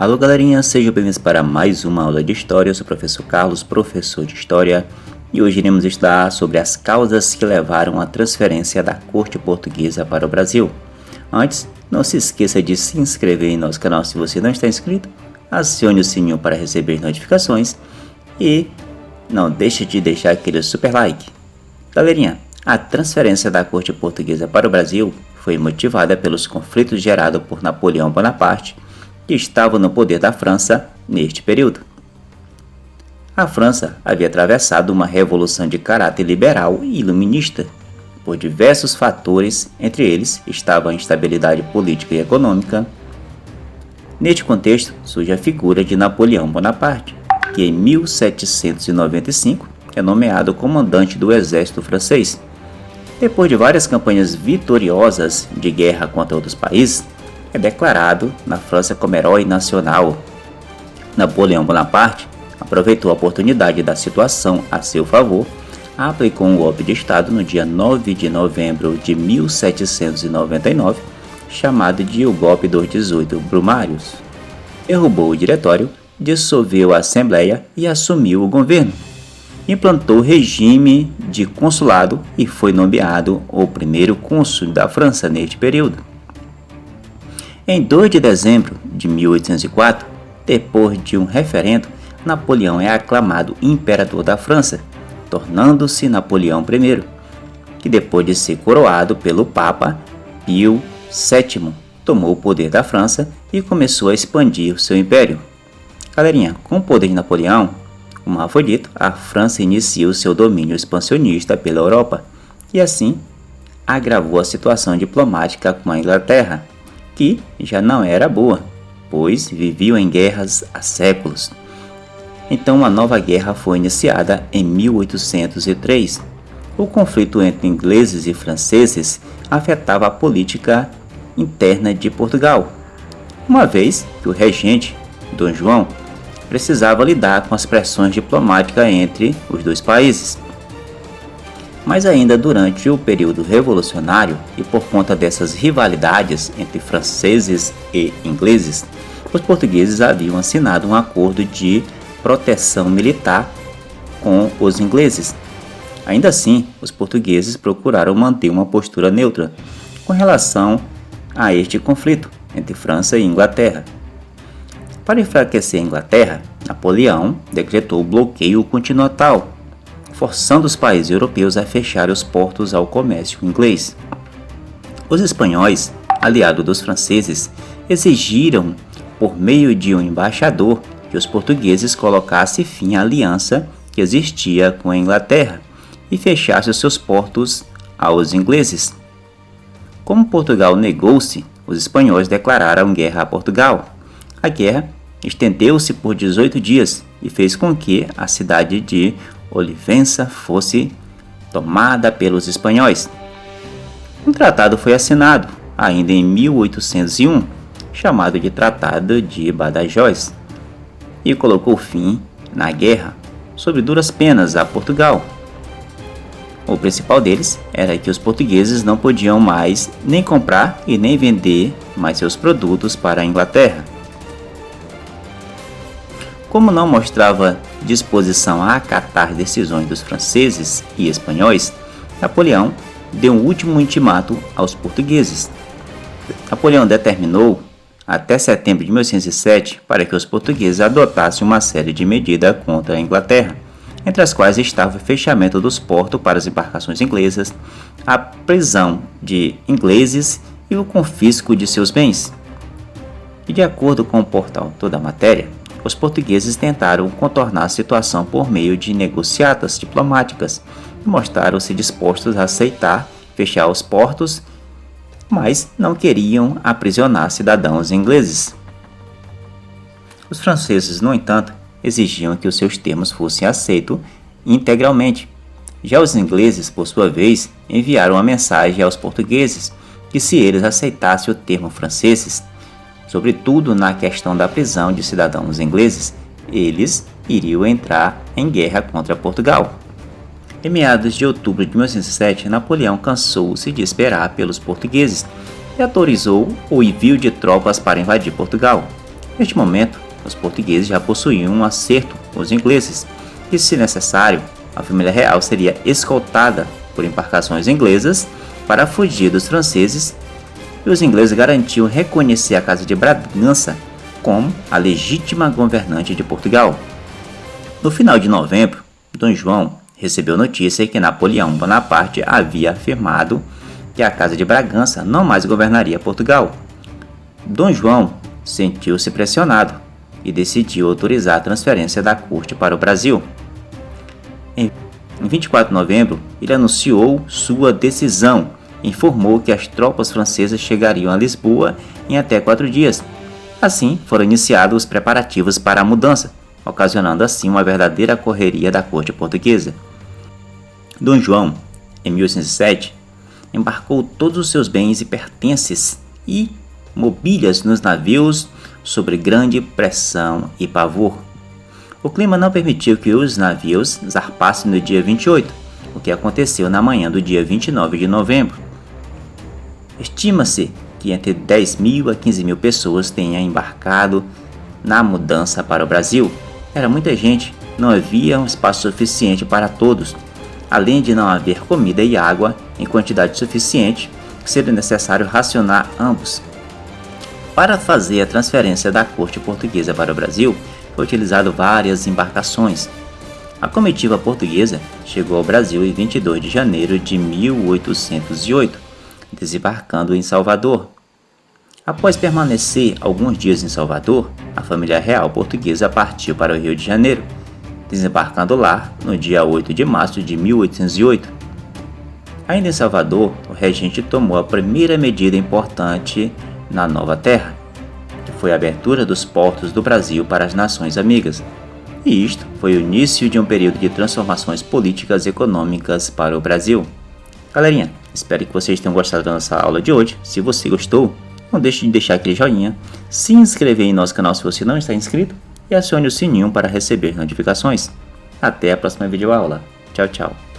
Alô galerinha, sejam bem-vindos para mais uma aula de História. Eu sou o professor Carlos, professor de História, e hoje iremos estudar sobre as causas que levaram à transferência da corte portuguesa para o Brasil. Antes, não se esqueça de se inscrever em nosso canal se você não está inscrito, acione o sininho para receber notificações e não deixe de deixar aquele super like. Galerinha, a transferência da corte portuguesa para o Brasil foi motivada pelos conflitos gerados por Napoleão Bonaparte, que estava no poder da França neste período. A França havia atravessado uma revolução de caráter liberal e iluminista, por diversos fatores, entre eles estava a instabilidade política e econômica. Neste contexto surge a figura de Napoleão Bonaparte, que em 1795 é nomeado comandante do exército francês. Depois de várias campanhas vitoriosas de guerra contra outros países, é declarado na França como herói nacional. Napoleão Bonaparte aproveitou a oportunidade da situação a seu favor, aplicou um golpe de Estado no dia 9 de novembro de 1799, chamado de o golpe dos 18 Brumários. Derrubou o diretório, dissolveu a Assembleia e assumiu o governo. Implantou o regime de consulado e foi nomeado o primeiro cônsul da França neste período. Em 2 de dezembro de 1804, depois de um referendo, Napoleão é aclamado imperador da França, tornando-se Napoleão I, que depois de ser coroado pelo Papa Pio VII, tomou o poder da França e começou a expandir o seu império. Galerinha, com o poder de Napoleão, como já foi dito, a França inicia o seu domínio expansionista pela Europa e assim agravou a situação diplomática com a Inglaterra, que já não era boa, pois viviam em guerras há séculos. Então uma nova guerra foi iniciada em 1803. O conflito entre ingleses e franceses afetava a política interna de Portugal, uma vez que o regente, Dom João, precisava lidar com as pressões diplomáticas entre os dois países. Mas ainda durante o período revolucionário e por conta dessas rivalidades entre franceses e ingleses, os portugueses haviam assinado um acordo de proteção militar com os ingleses. Ainda assim, os portugueses procuraram manter uma postura neutra com relação a este conflito entre França e Inglaterra. Para enfraquecer a Inglaterra, Napoleão decretou o bloqueio continental, forçando os países europeus a fechar os portos ao comércio inglês. Os espanhóis, aliados dos franceses, exigiram, por meio de um embaixador, que os portugueses colocassem fim à aliança que existia com a Inglaterra e fechassem os seus portos aos ingleses. Como Portugal negou-se, os espanhóis declararam guerra a Portugal. A guerra estendeu-se por 18 dias e fez com que a cidade de Olivença fosse tomada pelos espanhóis. Um tratado foi assinado, ainda em 1801, chamado de Tratado de Badajoz, e colocou fim na guerra, sob duras penas, a Portugal. O principal deles era que os portugueses não podiam mais nem comprar e nem vender mais seus produtos para a Inglaterra. Como não mostrava disposição a acatar decisões dos franceses e espanhóis, Napoleão deu um último ultimato aos portugueses. Napoleão determinou, até setembro de 1807, para que os portugueses adotassem uma série de medidas contra a Inglaterra, entre as quais estava o fechamento dos portos para as embarcações inglesas, a prisão de ingleses e o confisco de seus bens. E de acordo com o portal Toda a Matéria, os portugueses tentaram contornar a situação por meio de negociatas diplomáticas e mostraram-se dispostos a aceitar fechar os portos, mas não queriam aprisionar cidadãos ingleses. Os franceses, no entanto, exigiam que os seus termos fossem aceitos integralmente. Já os ingleses, por sua vez, enviaram uma mensagem aos portugueses que se eles aceitassem o termo franceses, sobretudo na questão da prisão de cidadãos ingleses, eles iriam entrar em guerra contra Portugal. Em meados de outubro de 1807, Napoleão cansou-se de esperar pelos portugueses e autorizou o envio de tropas para invadir Portugal. Neste momento, os portugueses já possuíam um acerto com os ingleses e, se necessário, a família real seria escoltada por embarcações inglesas para fugir dos franceses, e os ingleses garantiam reconhecer a Casa de Bragança como a legítima governante de Portugal. No final de novembro, Dom João recebeu notícia que Napoleão Bonaparte havia afirmado que a Casa de Bragança não mais governaria Portugal. Dom João sentiu-se pressionado e decidiu autorizar a transferência da corte para o Brasil. Em 24 de novembro, ele anunciou sua decisão e informou que as tropas francesas chegariam a Lisboa em até 4 dias. Assim, foram iniciados os preparativos para a mudança, ocasionando assim uma verdadeira correria da corte portuguesa. Dom João, em 1807, embarcou todos os seus bens e pertences e mobílias nos navios sob grande pressão e pavor. O clima não permitiu que os navios zarpassem no dia 28, o que aconteceu na manhã do dia 29 de novembro. Estima-se que entre 10.000 a 15.000 pessoas tenham embarcado na mudança para o Brasil. Era muita gente, não havia um espaço suficiente para todos. Além de não haver comida e água em quantidade suficiente, seria necessário racionar ambos. Para fazer a transferência da corte portuguesa para o Brasil, foi utilizado várias embarcações. A comitiva portuguesa chegou ao Brasil em 22 de janeiro de 1808, desembarcando em Salvador. Após permanecer alguns dias em Salvador, a família real portuguesa partiu para o Rio de Janeiro, desembarcando lá no dia 8 de março de 1808. Ainda em Salvador, o regente tomou a primeira medida importante na nova terra, que foi a abertura dos portos do Brasil para as nações amigas. E isto foi o início de um período de transformações políticas e econômicas para o Brasil. Galerinha, espero que vocês tenham gostado da nossa aula de hoje. Se você gostou, não deixe de deixar aquele joinha, se inscrever em nosso canal se você não está inscrito e acione o sininho para receber notificações. Até a próxima videoaula. Tchau, tchau.